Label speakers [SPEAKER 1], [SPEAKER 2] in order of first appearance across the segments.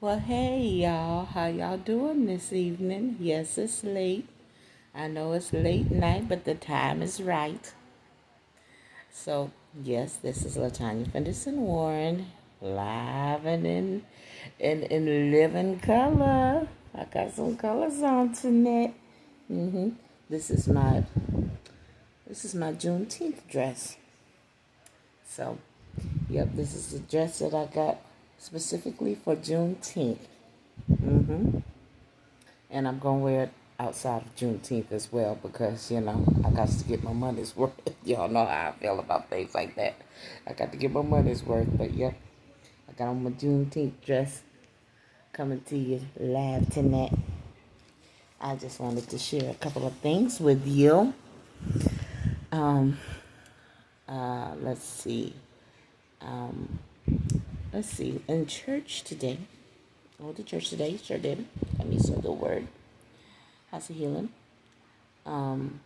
[SPEAKER 1] Well, hey y'all, how y'all doing this evening? Yes, it's late. I know it's late night, but the time is right. So, yes, this is Latanya Fenderson Warren, live and in living color. I got some colors on tonight. hmm This is my Juneteenth dress. So, yep, this is the dress that I got specifically for Juneteenth. hmm And I'm going to wear it outside of Juneteenth as well because, I got to get my money's worth. Y'all know how I feel about things like that. I got to get my money's worth. But, yep, I got on my Juneteenth dress coming to you live tonight. I just wanted to share a couple of things with you. Um, let's see. Um, let's see. In church today, I went to church today. Sure did. Got me some good word. House of Healing. And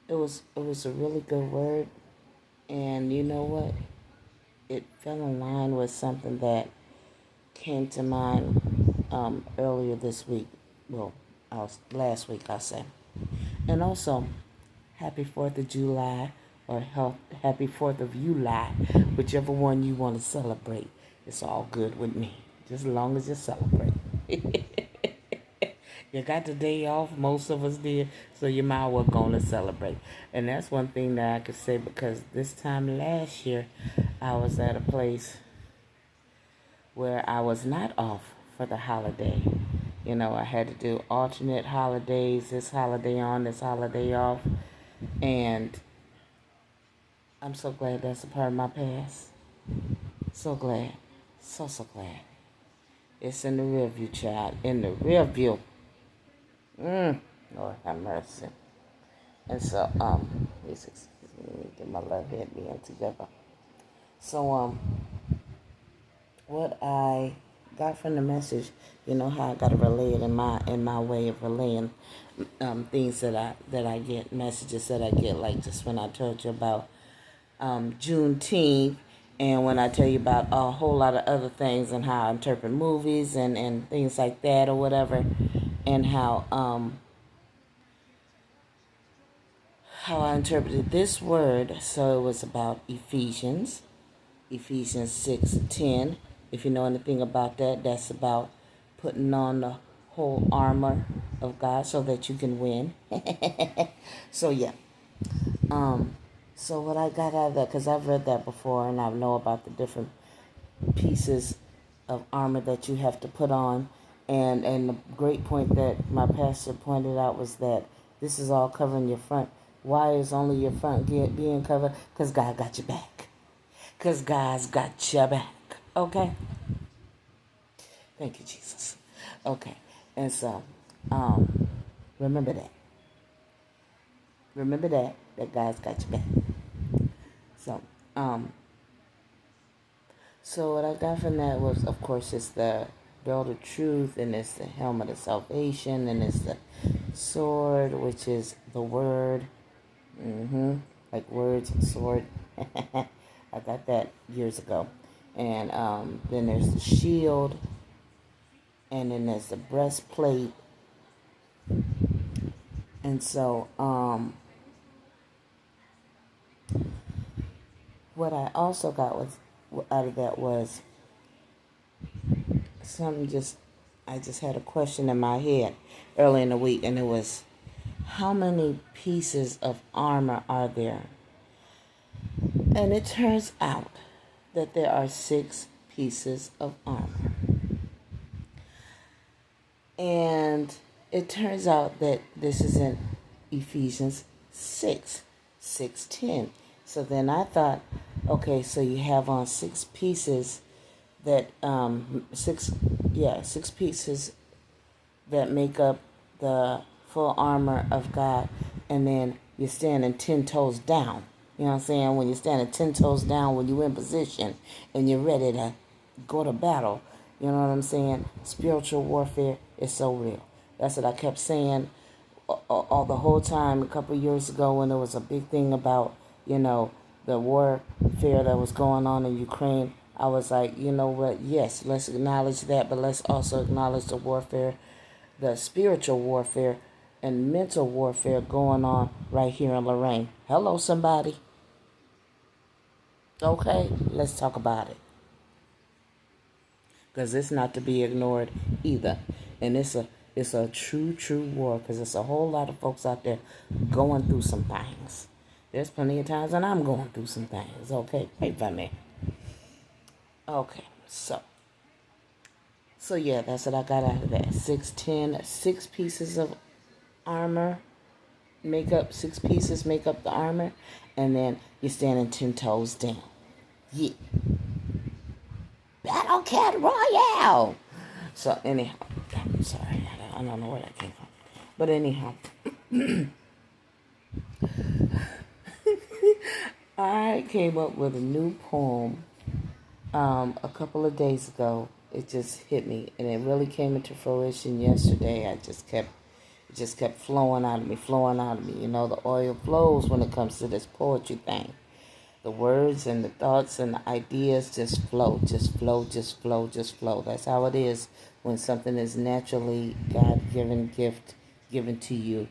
[SPEAKER 1] it was a really good word, and you know what, it fell in line with something that came to mind earlier this week. Well, last week I say. And also, happy 4th of July, or happy 4th of July, whichever one you want to celebrate. It's all good with me, just as long as you celebrate. You got the day off, most of us did, so you might well go to celebrate. And that's one thing that I could say, because this time last year, I was at a place where I was not off for the holiday. I had to do alternate holidays, this holiday on, this holiday off. And I'm so glad that's a part of my past. So glad. So glad. It's in the rear view, child. In the rear view. Lord have mercy. And so, please excuse me, let me get my left head being together. So, what I got from the message, you know how I gotta relay it in my way of relaying things that I get, messages that I get, like just when I told you about Juneteenth, and when I tell you about a whole lot of other things and how I interpret movies and things like that or whatever, and how I interpreted this word. So it was about Ephesians 6:10. If you know anything about that, that's about putting on the whole armor of God so that you can win. So yeah. So what I got out of that, because I've read that before and I know about the different pieces of armor that you have to put on. And the great point that my pastor pointed out was that this is all covering your front. Why is only your front being covered? Because God got your back. Because God's got your back. Okay? Thank you, Jesus. Okay. And so, remember that. Remember that God's got your back. So, um, so what I got from that was, of course, it's the belt of truth, and it's the helmet of salvation, and it's the sword, which is the word. Like words and sword. I got that years ago. And then there's the shield, and then there's the breastplate. And so, what I also got was out of that was something I just had a question in my head early in the week, and it was, how many pieces of armor are there? And it turns out that there are 6 pieces of armor. And it turns out that this is in Ephesians 6:10. So then I thought, okay, so you have on 6 pieces that six pieces that make up the full armor of God, and then you're standing 10 toes down. You know what I'm saying? When you're standing 10 toes down, when you're in position and you're ready to go to battle, you know what I'm saying? Spiritual warfare is so real. That's what I kept saying all the whole time a couple of years ago, when there was a big thing about, the warfare that was going on in Ukraine. I was like, you know what? Yes, let's acknowledge that, but let's also acknowledge the warfare, the spiritual warfare, and mental warfare going on right here in Lorraine. Hello, somebody. Okay, let's talk about it. Because it's not to be ignored either. And it's a true war, because there's a whole lot of folks out there going through some things. There's plenty of times when I'm going through some things. Okay, wait for me. Okay, so yeah, that's what I got out of that. 6 pieces of armor, six pieces make up the armor, and then you're standing 10 toes down. Yeah. Battle Cat Royale! So anyhow, I'm sorry, I don't know where that came from. But anyhow, I came up with a new poem a couple of days ago. It just hit me, and it really came into fruition yesterday. It just kept flowing out of me, flowing out of me. You know, the oil flows when it comes to this poetry thing. The words and the thoughts and the ideas just flow, just flow, just flow, just flow. That's how it is when something is naturally God-given gift given to you.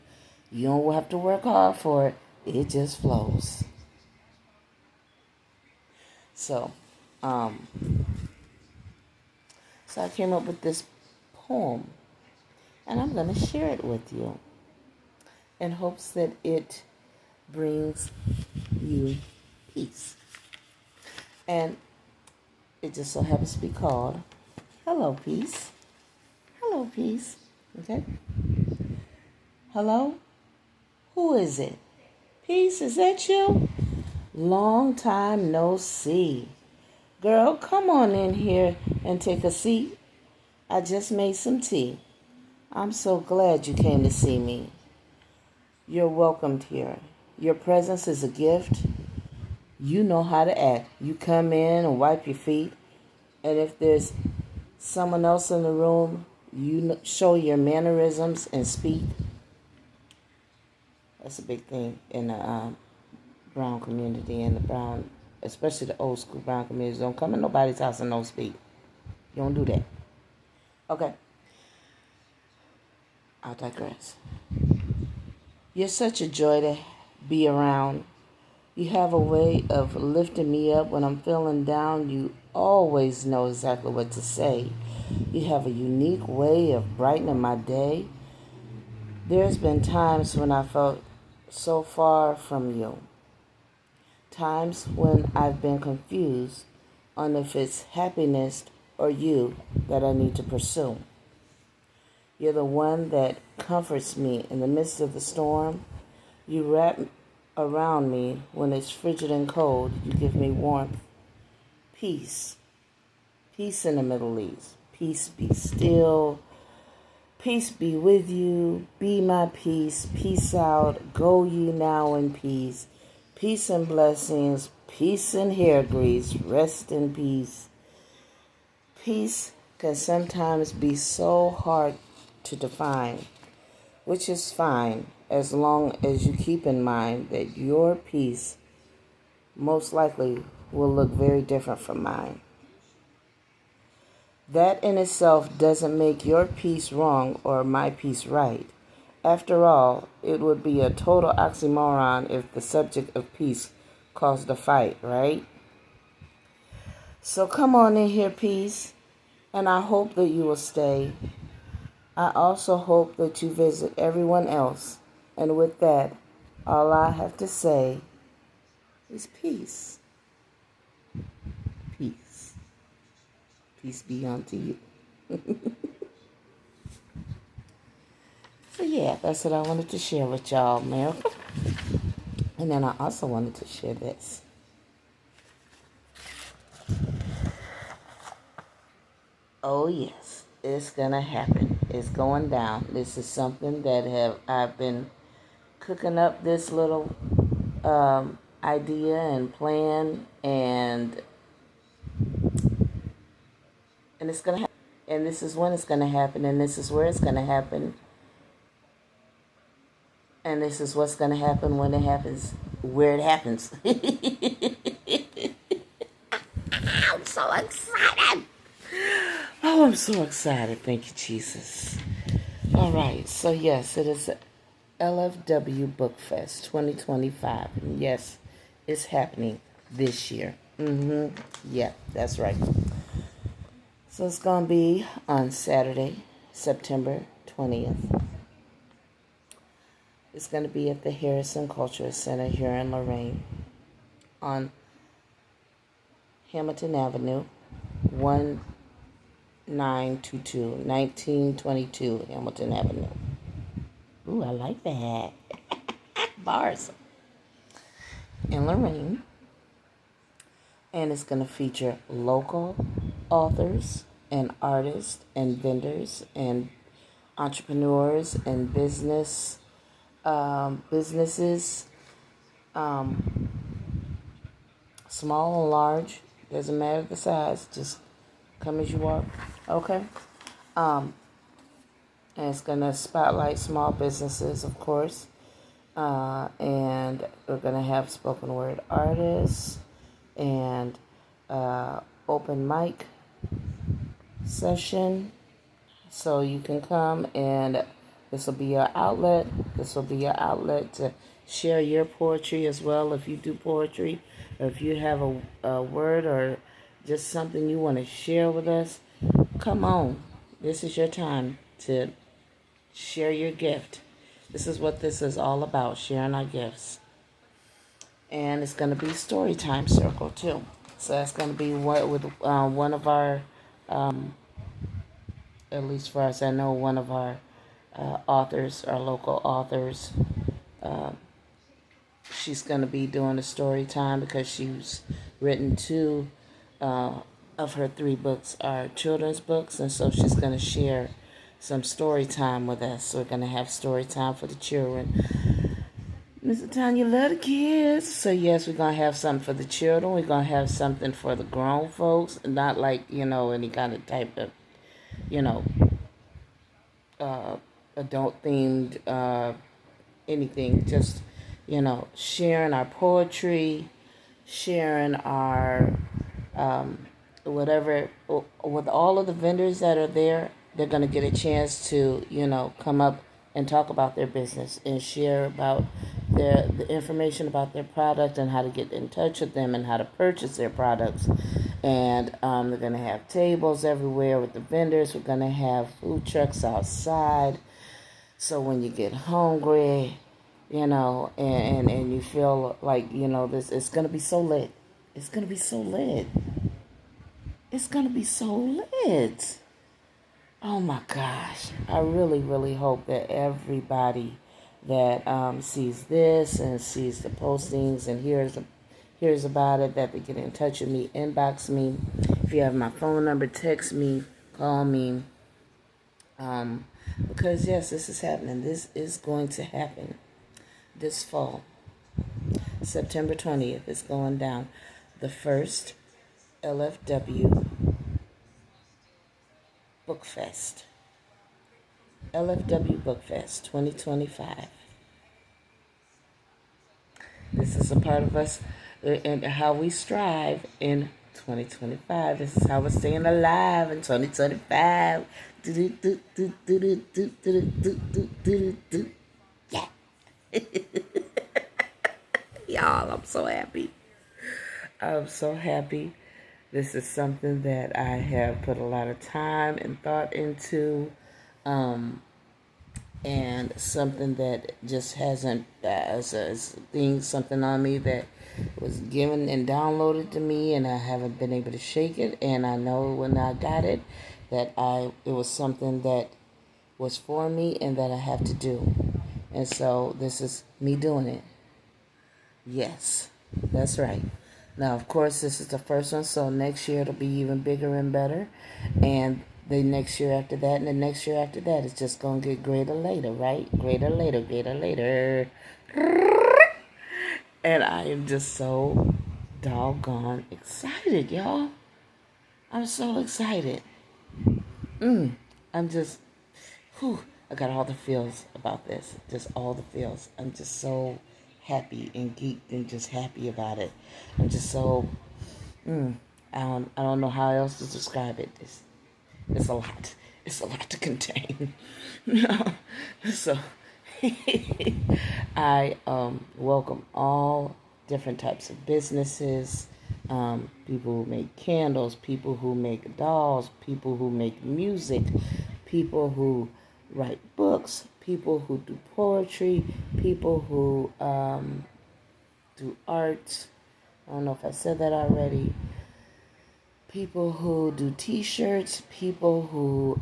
[SPEAKER 1] You don't have to work hard for it. It just flows. So, um, so I came up with this poem, and I'm going to share it with you in hopes that it brings you peace. And it just so happens to be called Hello, Peace. Hello, Peace. Okay? Hello? Who is it? Peace, is that you? Long time no see. Girl, come on in here and take a seat. I just made some tea. I'm so glad you came to see me. You're welcomed here. Your presence is a gift. You know how to act. You come in and wipe your feet. And if there's someone else in the room, you show your mannerisms and speak. That's a big thing in the brown community, and the brown, especially the old school brown communities. Don't come in nobody's house and don't speak. You don't do that. Okay. I'll digress. You're such a joy to be around. You have a way of lifting me up when I'm feeling down. You always know exactly what to say. You have a unique way of brightening my day. There's been times when I felt so far from you. Times when I've been confused on if it's happiness or you that I need to pursue. You're the one that comforts me in the midst of the storm. You wrap around me when it's frigid and cold. You give me warmth. Peace. Peace in the Middle East. Peace be still. Peace be with you. Be my peace. Peace out. Go ye now in peace. Peace and blessings. Peace and hair grease. Rest in peace. Peace can sometimes be so hard to define, which is fine as long as you keep in mind that your peace most likely will look very different from mine. That in itself doesn't make your peace wrong or my peace right. After all, it would be a total oxymoron if the subject of peace caused a fight, right? So come on in here, peace, and I hope that you will stay. I also hope that you visit everyone else. And with that, all I have to say is peace. Peace. Peace be unto you. So yeah, that's what I wanted to share with y'all, America. And then I also wanted to share this. Oh yes, it's gonna happen. It's going down. This is something that I've been cooking up this little idea and plan, and it's gonna happen. And this is when it's gonna happen, and this is where it's gonna happen, and this is what's gonna happen when it happens, where it happens. I'm so so excited. Oh, I'm so excited. Thank you, Jesus. All right. So, yes, it is LFW Book Fest 2025. And yes, it's happening this year. Yeah, that's right. So it's going to be on Saturday, September 20th. It's going to be at the Harrison Cultural Center here in Lorraine on Hamilton Avenue, 1922 Hamilton Avenue. Ooh, I like that. Bars. In Lorraine. And it's going to feature local authors and artists and vendors and entrepreneurs and businesses, small and large. Doesn't matter the size. Just come as you are. Okay. And it's going to spotlight small businesses, of course. And we're going to have spoken word artists and open mic session. So you can come, and this will be your outlet. This will be your outlet to share your poetry as well. If you do poetry, or if you have a word or just something you want to share with us, come on. This is your time to share your gift. This is what this is all about, sharing our gifts. And it's going to be story time circle too. So that's going to be with one of our, at least for us, I know one of our authors, our local authors. She's going to be doing a story time because she's written two of her three books are children's books, and so she's going to share some story time with us. So we're going to have story time for the children. Mr. Tanya love the kids. So yes, we're going to have something for the children. We're going to have something for the grown folks. Not like, any kind of type of, adult themed anything. Just, sharing our poetry, sharing our whatever. With all of the vendors that are there, they're going to get a chance to, come up and talk about their business and share about the information about their product and how to get in touch with them and how to purchase their products. And they're going to have tables everywhere with the vendors. We're going to have food trucks outside. So when you get hungry, and you feel like, this, it's going to be so lit. It's going to be so lit. It's going to be so lit. Oh my gosh. I really, really hope that everybody that sees this and sees the postings and hears about it, that they get in touch with me, inbox me. If you have my phone number, text me, call me. Because yes, this is happening. This is going to happen this fall. September 20th is going down. The first LFW Book Fest. LFW Book Fest 2025. This is a part of us and how we strive in 2025. This is how we're staying alive in 2025. Yeah. Y'all, I'm so happy. I'm so happy. This is something that I have put a lot of time and thought into. And something that just hasn't, something on me that was given and downloaded to me, and I haven't been able to shake it. And I know when I got it, that it was something that was for me and that I have to do. And so this is me doing it. Yes, that's right. Now, of course, this is the first one, so next year it'll be even bigger and better. And the next year after that, and the next year after that, it's just going to get greater later, right? Greater later, greater later. And I am just so doggone excited, y'all. I'm so excited. I'm just, I got all the feels about this. Just all the feels. I'm just so happy and geeked and just happy about it. I'm just so, I don't know how else to describe it. It's a lot. It's a lot to contain. So I welcome all different types of businesses. People who make candles, people who make dolls, people who make music, people who write books, people who do poetry, people who do art. I don't know if I said that already. People who do t-shirts, people who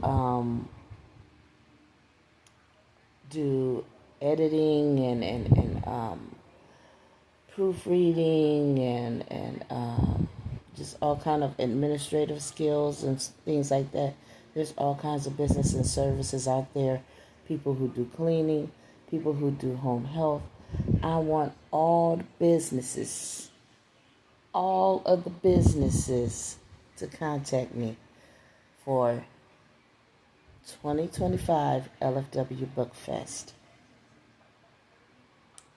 [SPEAKER 1] do editing and proofreading and just all kind of administrative skills and things like that. There's all kinds of business and services out there. People who do cleaning, people who do home health. I want all of the businesses to contact me for 2025 LFW Book Fest.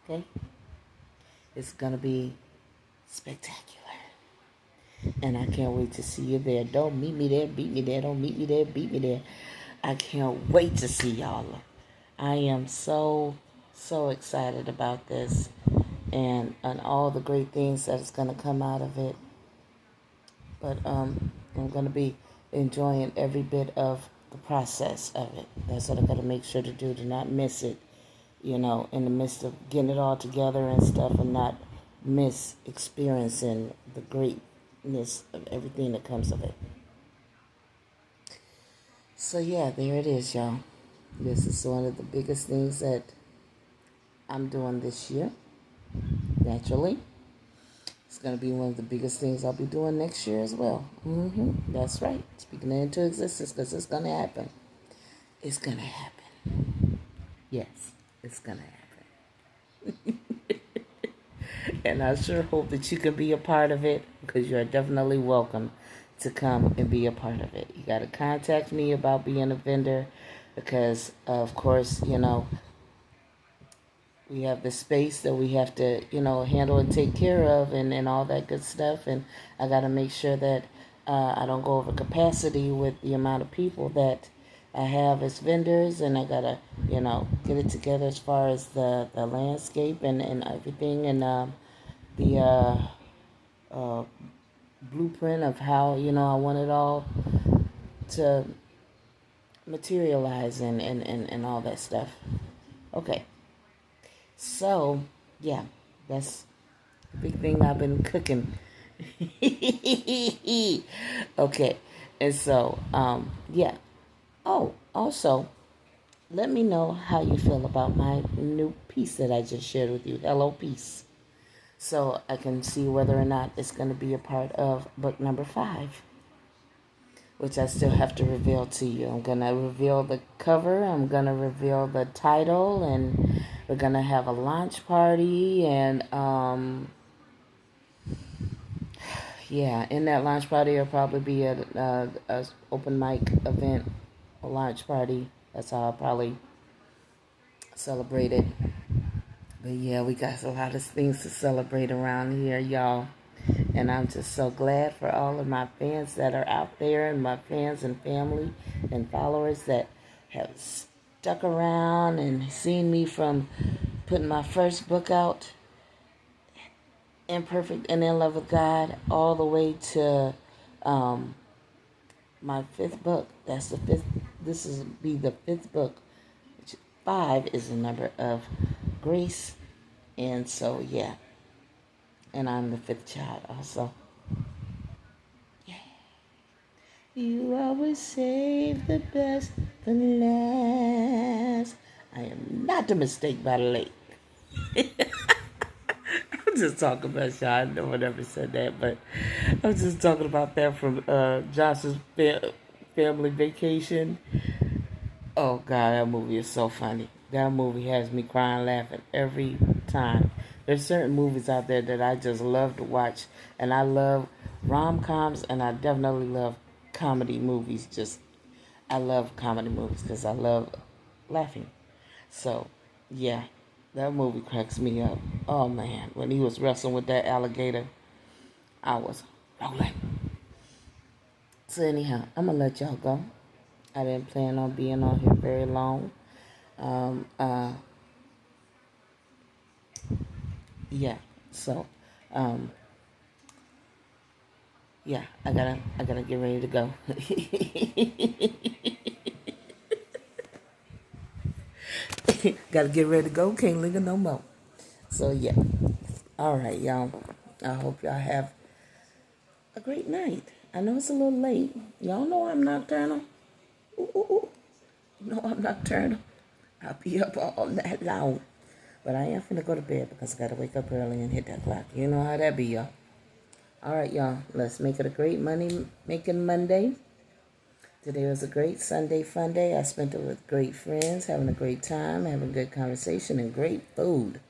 [SPEAKER 1] Okay? It's going to be spectacular. And I can't wait to see you there. Don't meet me there, beat me there. Don't meet me there, beat me there. I can't wait to see y'all. I am so excited about this and all the great things that is going to come out of it. But I'm going to be enjoying every bit of the process of it. That's what I got to make sure to not miss it, in the midst of getting it all together and stuff, and not miss experiencing the greatness of everything that comes of it. So yeah, there it is, y'all. This is one of the biggest things that I'm doing this year, naturally. It's going to be one of the biggest things I'll be doing next year as well. That's right. Speaking it into existence, because it's going to happen. It's going to happen. Yes, it's going to happen. And I sure hope that you can be a part of it, because you're definitely welcome to come and be a part of it. You got to contact me about being a vendor, because, of course, we have the space that we have to, handle and take care of and all that good stuff. And I got to make sure that I don't go over capacity with the amount of people that I have as vendors. And I got to, get it together as far as the landscape and everything and the blueprint of how, I want it all to materialize and all that stuff. Okay. So, yeah, that's the big thing I've been cooking. Okay, and so, yeah. Oh, also, let me know how you feel about my new piece that I just shared with you, Hello Peace. So I can see whether or not it's going to be a part of book number 5. Which I still have to reveal to you. I'm going to reveal the cover, I'm going to reveal the title, and we're going to have a launch party, and yeah, in that launch party there'll probably be a open mic event, a launch party. That's how I'll probably celebrate it. But yeah, we got a lot of things to celebrate around here, y'all. And I'm just so glad for all of my fans that are out there, and my fans and family and followers that have stuck around and seen me from putting my first book out, Imperfect and in Love with God, all the way to my 5th book. That's the 5th. This is be the 5th book. Which 5 is the number of grace. And so, yeah. And I'm the 5th child also. Yeah. You always save the best for last. I am not a mistake by the lake. I'm just talking about Sean. No one ever said that, but I'm just talking about that from Josh's family vacation. Oh, God, that movie is so funny. That movie has me crying, laughing every time. There's certain movies out there that I just love to watch, and I love rom-coms, and I definitely love comedy movies. I love comedy movies because I love laughing. So, yeah, that movie cracks me up. Oh, man, when he was wrestling with that alligator, I was rolling. So anyhow, I'm gonna let y'all go. I didn't plan on being on here very long. Um, uh, yeah. So, um, yeah, I gotta get ready to go. Gotta get ready to go. Can't linger no more. So yeah. All right, y'all. I hope y'all have a great night. I know it's a little late. Y'all know I'm nocturnal. Ooh, ooh, ooh. You know I'm nocturnal. I'll be up all night long. But I am finna go to bed because I gotta wake up early and hit that clock. You know how that be, y'all. All right, y'all. Let's make it a great money making Monday. Today was a great Sunday fun day. I spent it with great friends, having a great time, having good conversation, and great food.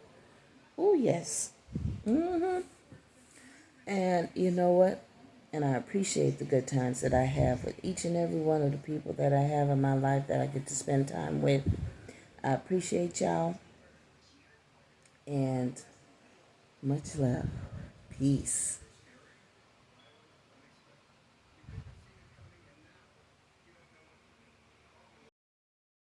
[SPEAKER 1] Oh yes. And you know what? And I appreciate the good times that I have with each and every one of the people that I have in my life that I get to spend time with. I appreciate y'all and much love. Peace.